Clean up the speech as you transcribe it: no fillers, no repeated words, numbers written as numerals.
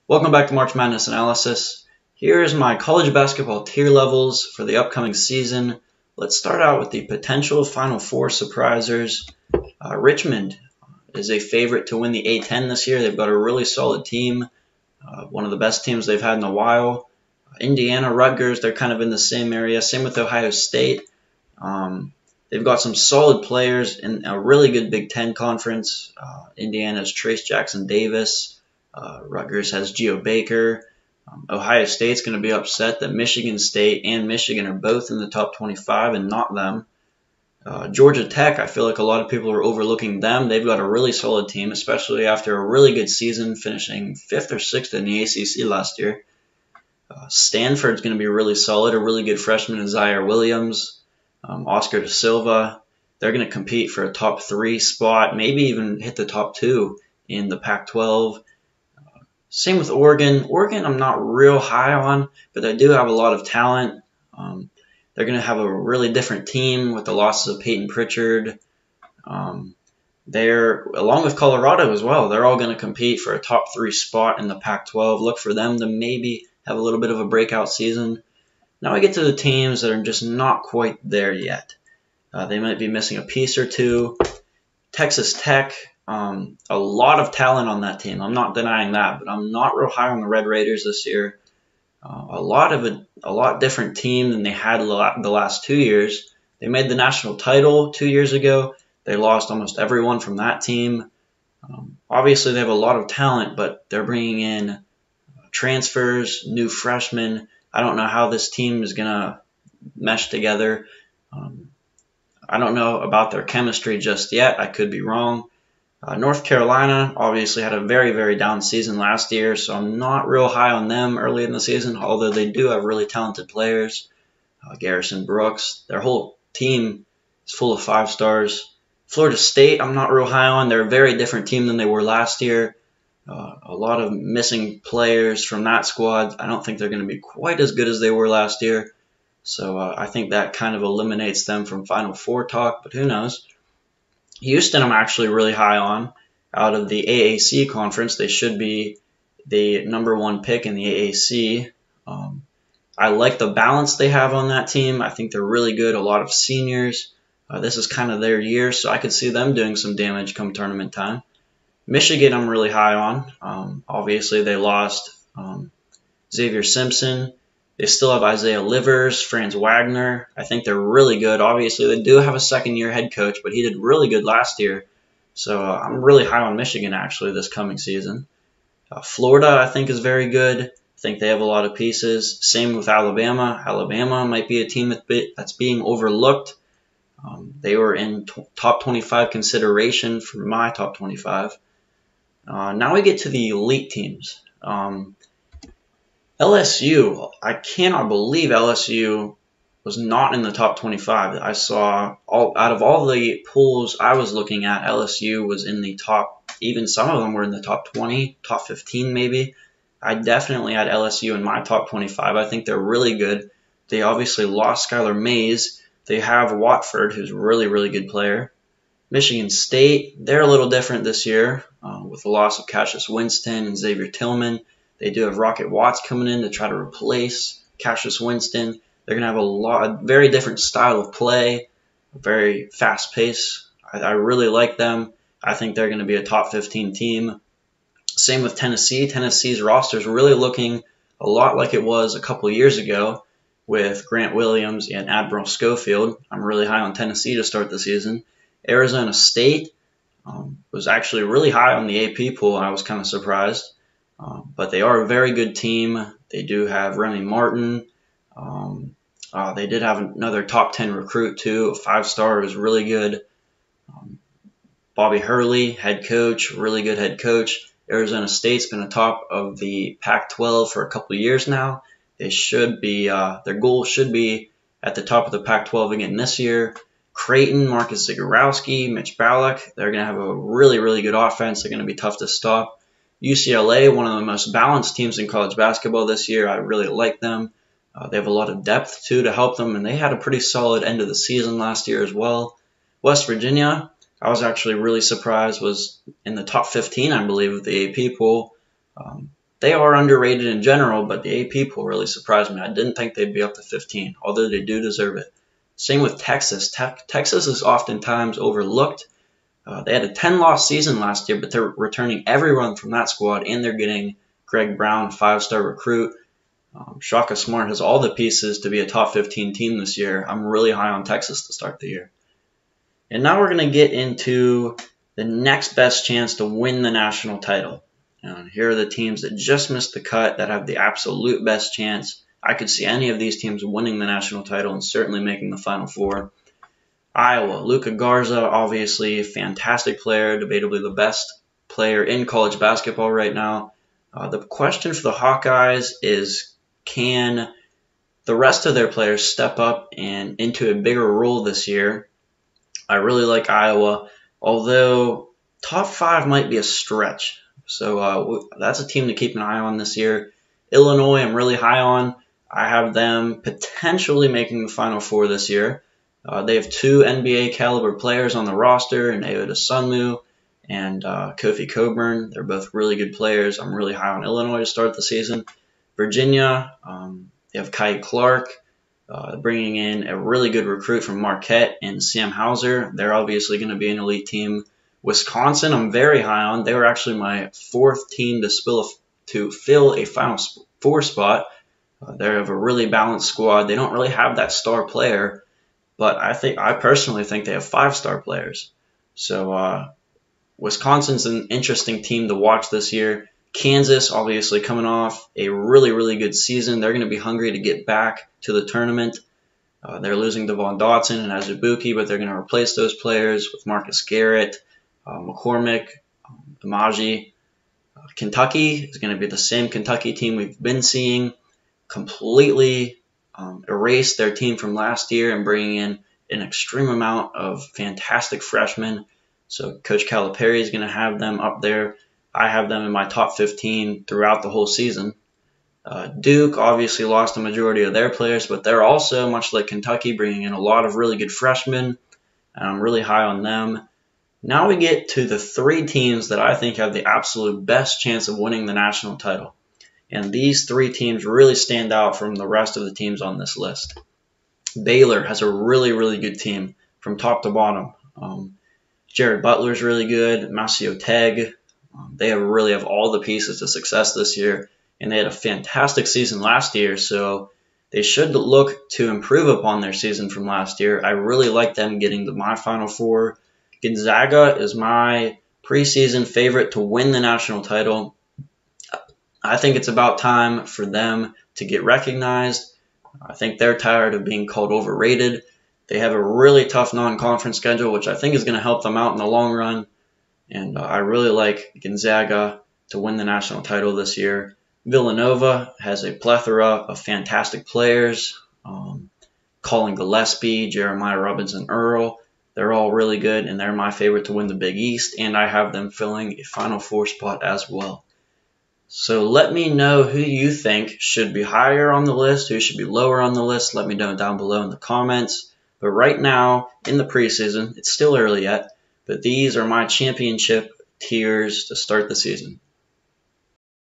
Welcome back to March Madness Analysis. Here is my college basketball tier levels for the upcoming season. Let's start out with the potential Final Four surprisers. Richmond is a favorite to win the A-10 this year. They've got a really solid team, one of the best teams they've had in a while. Indiana, Rutgers, they're kind of in the same area. Same with Ohio State. They've got some solid players in a really good Big Ten conference. Indiana's Trace Jackson-Davis. Rutgers has Geo Baker. Ohio State's going to be upset that Michigan State and Michigan are both in the top 25 and not them. Georgia Tech, I feel like a lot of people are overlooking them. They've got a really solid team, especially after a really good season, finishing 5th or 6th in the ACC last year. Stanford's going to be really solid, a really good freshman in Zaire Williams, Oscar da Silva. They're going to compete for a top 3 spot, maybe even hit the top 2 in the Pac-12. Same with Oregon. Oregon I'm not real high on, but they do have a lot of talent. They're going to have a really different team with the losses of Peyton Pritchard. They're, along with Colorado as well, they're all going to compete for a top 3 spot in the Pac-12. Look for them to maybe have a little bit of a breakout season. Now I get to the teams that are just not quite there yet. They might be missing a piece or two. Texas Tech. A lot of talent on that team. I'm not denying that, but I'm not real high on the Red Raiders this year. A lot different team than they had the last 2 years. They made the national title 2 years ago. They lost almost everyone from that team. Obviously, they have a lot of talent, but they're bringing in transfers, new freshmen. I don't know how this team is going to mesh together. I don't know about their chemistry just yet. I could be wrong. North Carolina obviously had a very, very down season last year, so I'm not real high on them early in the season, although they do have really talented players. Garrison Brooks, their whole team is full of 5 stars. Florida State, I'm not real high on. They're a very different team than they were last year. A lot of missing players from that squad. I don't think they're going to be quite as good as they were last year. So I think that kind of eliminates them from Final Four talk, but who knows. Houston I'm actually really high on. Out of the AAC conference, they should be the #1 pick in the AAC. I like the balance they have on that team. I think they're really good, a lot of seniors. This is kind of their year, so I could see them doing some damage come tournament time. Michigan I'm really high on. Obviously, they lost Xavier Simpson. They still have Isaiah Livers, Franz Wagner. I think they're really good. Obviously, they do have a second-year head coach, but he did really good last year. So I'm really high on Michigan, actually, this coming season. Florida, I think, is very good. I think they have a lot of pieces. Same with Alabama. Alabama might be a team that's being overlooked. They were in top 25 consideration for my top 25. Now we get to the elite teams. LSU, I cannot believe LSU was not in the top 25. I saw, out of all the polls I was looking at, LSU was in the top, even some of them were in the top 20, top 15 maybe. I definitely had LSU in my top 25. I think they're really good. They obviously lost Skylar Mays. They have Watford, who's a really, really good player. Michigan State, they're a little different this year with the loss of Cassius Winston and Xavier Tillman. They do have Rocket Watts coming in to try to replace Cassius Winston. They're going to have a very different style of play, a very fast pace. I really like them. I think they're going to be a top 15 team. Same with Tennessee. Tennessee's roster is really looking a lot like it was a couple years ago with Grant Williams and Admiral Schofield. I'm really high on Tennessee to start the season. Arizona State was actually really high on the AP poll, and I was kind of surprised. But they are a very good team. They do have Remy Martin. They did have another top 10 recruit, too. A 5-star who's really good. Bobby Hurley, head coach, really good head coach. Arizona State's been atop of the Pac-12 for a couple of years now. They should be, their goal should be at the top of the Pac-12 again this year. Creighton, Marcus Zagorowski, Mitch Ballack. They're going to have a really, really good offense. They're going to be tough to stop. UCLA, one of the most balanced teams in college basketball this year. I really like them. They have a lot of depth, too, to help them, and they had a pretty solid end of the season last year as well. West Virginia, I was actually really surprised, was in the top 15, I believe, of the AP poll. They are underrated in general, but the AP poll really surprised me. I didn't think they'd be up to 15, although they do deserve it. Same with Texas. Texas is oftentimes overlooked. They had a 10-loss season last year, but they're returning everyone from that squad, and they're getting Greg Brown, 5-star recruit. Shaka Smart has all the pieces to be a top 15 team this year. I'm really high on Texas to start the year. And now we're going to get into the next best chance to win the national title. And here are the teams that just missed the cut that have the absolute best chance. I could see any of these teams winning the national title and certainly making the Final Four. Iowa, Luka Garza, obviously a fantastic player, debatably the best player in college basketball right now. The question for the Hawkeyes is, can the rest of their players step up and into a bigger role this year? I really like Iowa, although top 5 might be a stretch. So that's a team to keep an eye on this year. Illinois, I'm really high on. I have them potentially making the Final Four this year. They have 2 NBA caliber players on the roster, and Ayo Dosunmu and Kofi Cockburn. They're both really good players. I'm really high on Illinois to start the season. Virginia, they have Kai Clark, bringing in a really good recruit from Marquette and Sam Hauser. They're obviously going to be an elite team. Wisconsin, I'm very high on. They were actually my 4th team to fill a Final Four spot. They have a really balanced squad. They don't really have that star player, but I personally think they have 5-star players. So Wisconsin's an interesting team to watch this year. Kansas, obviously coming off a really, really good season. They're going to be hungry to get back to the tournament. They're losing Devon Dotson and Azubuike, but they're going to replace those players with Marcus Garrett, McCormick, Amaji. Kentucky is going to be the same Kentucky team we've been seeing. Completely erase their team from last year and bringing in an extreme amount of fantastic freshmen. So Coach Calipari is going to have them up there. I have them in my top 15 throughout the whole season. Duke obviously lost the majority of their players, but they're also, much like Kentucky, bringing in a lot of really good freshmen, and I'm really high on them. Now we get to the 3 teams that I think have the absolute best chance of winning the national title. And these 3 teams really stand out from the rest of the teams on this list. Baylor has a really, really good team from top to bottom. Jared Butler's really good. Masio Teg. They really have all the pieces to success this year. And they had a fantastic season last year, so they should look to improve upon their season from last year. I really like them getting to my Final Four. Gonzaga is my preseason favorite to win the national title. I think it's about time for them to get recognized. I think they're tired of being called overrated. They have a really tough non-conference schedule, which I think is going to help them out in the long run. And I really like Gonzaga to win the national title this year. Villanova has a plethora of fantastic players. Colin Gillespie, Jeremiah Robinson-Earl. They're all really good, and they're my favorite to win the Big East, and I have them filling a Final Four spot as well. So let me know who you think should be higher on the list, who should be lower on the list. Let me know down below in the comments. But right now, in the preseason, it's still early yet, but these are my championship tiers to start the season.